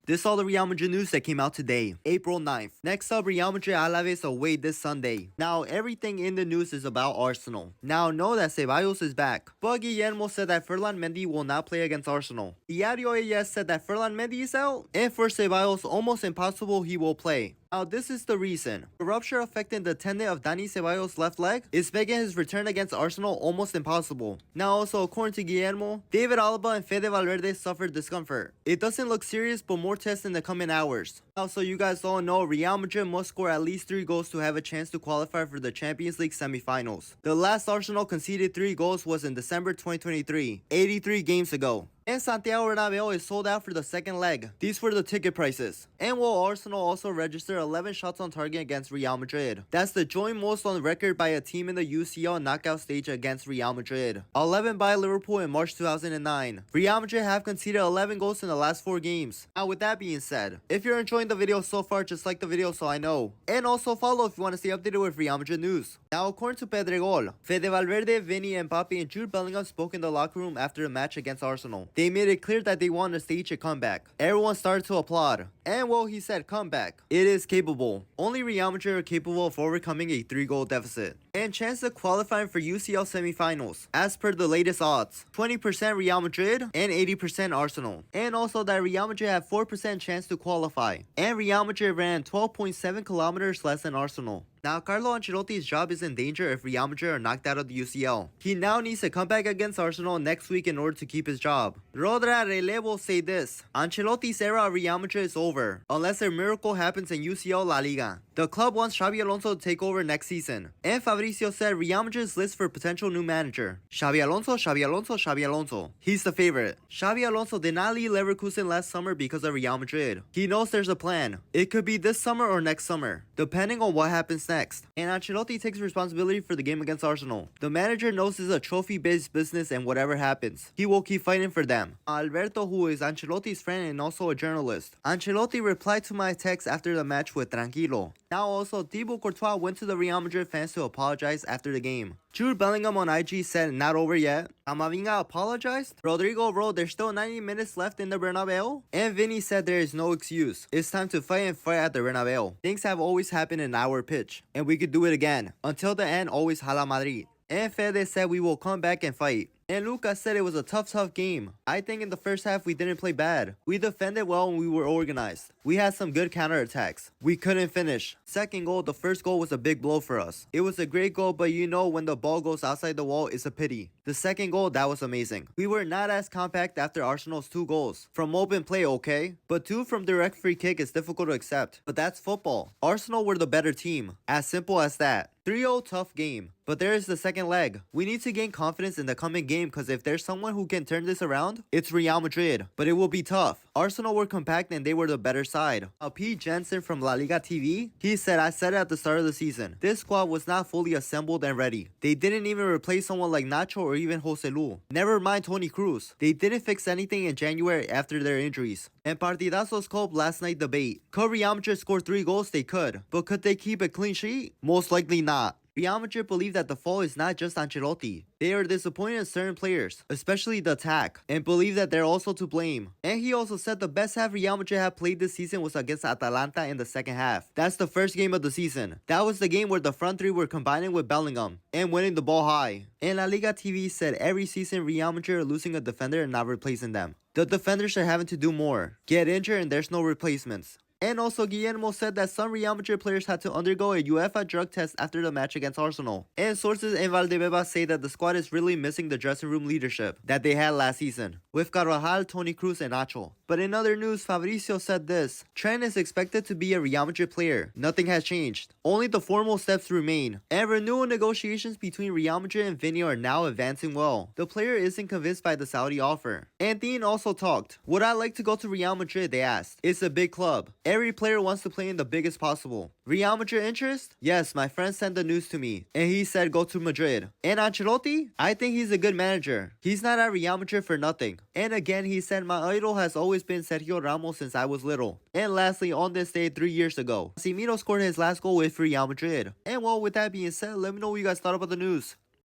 This is all the Real Madrid news that came out today, April 9th. Next up, Real Madrid Alaves away this Sunday. Now, everything in the news is about Arsenal. Now, know that Ceballos is back, but Guillermo said that Ferland Mendy will not play against Arsenal. Diario AS said that Ferland Mendy is out, and for Ceballos, almost impossible he will play. Now, this is the reason. The rupture affecting the tendon of Dani Ceballos' left leg is making his return against Arsenal almost impossible. Now, also, according to Guillermo, David Alaba and Fede Valverde suffered discomfort. It doesn't look serious, but more tests in the coming hours. Now, so you guys all know, Real Madrid must score at least 3 goals to have a chance to qualify for the Champions League semifinals. The last Arsenal conceded 3 goals was in December 2023, 83 games ago. And Santiago Bernabeu is sold out for the second leg. These were the ticket prices. And will Arsenal also register 11 shots on target against Real Madrid? That's the joint most on record by a team in the UCL knockout stage against Real Madrid. 11 by Liverpool in March 2009. Real Madrid have conceded 11 goals in the last 4 games. Now with that being said, if you're enjoying the video so far, just like the video so I know. And also follow if you want to stay updated with Real Madrid news. Now according to Pedregol, Fede Valverde, Vinny, Mbappe, and Jude Bellingham spoke in the locker room after the match against Arsenal. They made it clear that they want to stage a comeback. Everyone started to applaud. And well, he said comeback. It is capable. Only Real Madrid are capable of overcoming a 3-goal deficit. And chance of qualifying for UCL semifinals, as per the latest odds. 20% Real Madrid and 80% Arsenal. And also that Real Madrid have 4% chance to qualify. And Real Madrid ran 12.7 kilometers less than Arsenal. Now, Carlo Ancelotti's job is in danger if Real Madrid are knocked out of the UCL. He now needs to come back against Arsenal next week in order to keep his job. Rodra Relevo say this: Ancelotti's era at Real Madrid is over, unless a miracle happens in UCL La Liga. The club wants Xabi Alonso to take over next season. And Fabrizio said Real Madrid's list for potential new manager. Xabi Alonso, Xabi Alonso, Xabi Alonso. He's the favorite. Xabi Alonso did not leave Leverkusen last summer because of Real Madrid. He knows there's a plan. It could be this summer or next summer, depending on what happens next. And Ancelotti takes responsibility for the game against Arsenal. The manager knows it's a trophy-based business and whatever happens, he will keep fighting for them. Alberto, who is Ancelotti's friend and also a journalist. Ancelotti replied to my text after the match with Tranquilo. Now also, Thibaut Courtois went to the Real Madrid fans to apologize after the game. Jude Bellingham on IG said, not over yet. Camavinga apologized. Rodrigo wrote, there's still 90 minutes left in the Bernabeu. And Vinny said there is no excuse. It's time to fight and fight at the Bernabeu. Things have always happened in our pitch, and we could do it again. Until the end, always Hala Madrid. And Fede said we will come back and fight. And Lucas said it was a tough game. I think in the first half we didn't play bad. We defended well and we were organized. We had some good counterattacks. We couldn't finish. Second goal, the first goal was a big blow for us. It was a great goal, but you know when the ball goes outside the wall, it's a pity. The second goal, that was amazing. We were not as compact after Arsenal's 2 goals. From open play, okay? But 2 from direct free kick is difficult to accept. But that's football. Arsenal were the better team. As simple as that. 3-0 tough game. But there is the second leg. We need to gain confidence in the coming game because if there's someone who can turn this around, it's Real Madrid. But it will be tough. Arsenal were compact and they were the better side. Pete Jensen from La Liga TV, he said, I said it at the start of the season. This squad was not fully assembled and ready. They didn't even replace someone like Nacho or even Joselu. Never mind Toni Kroos. They didn't fix anything in January after their injuries. And Partidazos Cope last night debate. Could Real Madrid score 3 goals? They could. But could they keep a clean sheet? Most likely not. Real Madrid believe that the fault is not just Ancelotti. They are disappointed in certain players, especially the attack, and believe that they're also to blame. And he also said the best half Real Madrid have played this season was against Atalanta in the second half. That's the first game of the season. That was the game where the front 3 were combining with Bellingham and winning the ball high. And La Liga TV said every season Real Madrid are losing a defender and not replacing them. The defenders are having to do more, get injured, and there's no replacements. And also, Guillermo said that some Real Madrid players had to undergo a UEFA drug test after the match against Arsenal. And sources in Valdebebas say that the squad is really missing the dressing room leadership that they had last season, with Carvajal, Toni Kroos, and Nacho. But in other news, Fabrizio said this: Trent is expected to be a Real Madrid player. Nothing has changed. Only the formal steps remain. And renewal negotiations between Real Madrid and Vinny are now advancing well. The player isn't convinced by the Saudi offer. And Dean also talked. Would I like to go to Real Madrid, they asked. It's a big club. Every player wants to play in the biggest possible. Real Madrid interest? Yes, my friend sent the news to me, and he said go to Madrid. And Ancelotti? I think he's a good manager. He's not at Real Madrid for nothing. And again, he said my idol has always been Sergio Ramos since I was little. And lastly, on this day 3 years ago, Casemiro scored his last goal with Real Madrid. And well, with that being said, let me know what you guys thought about the news.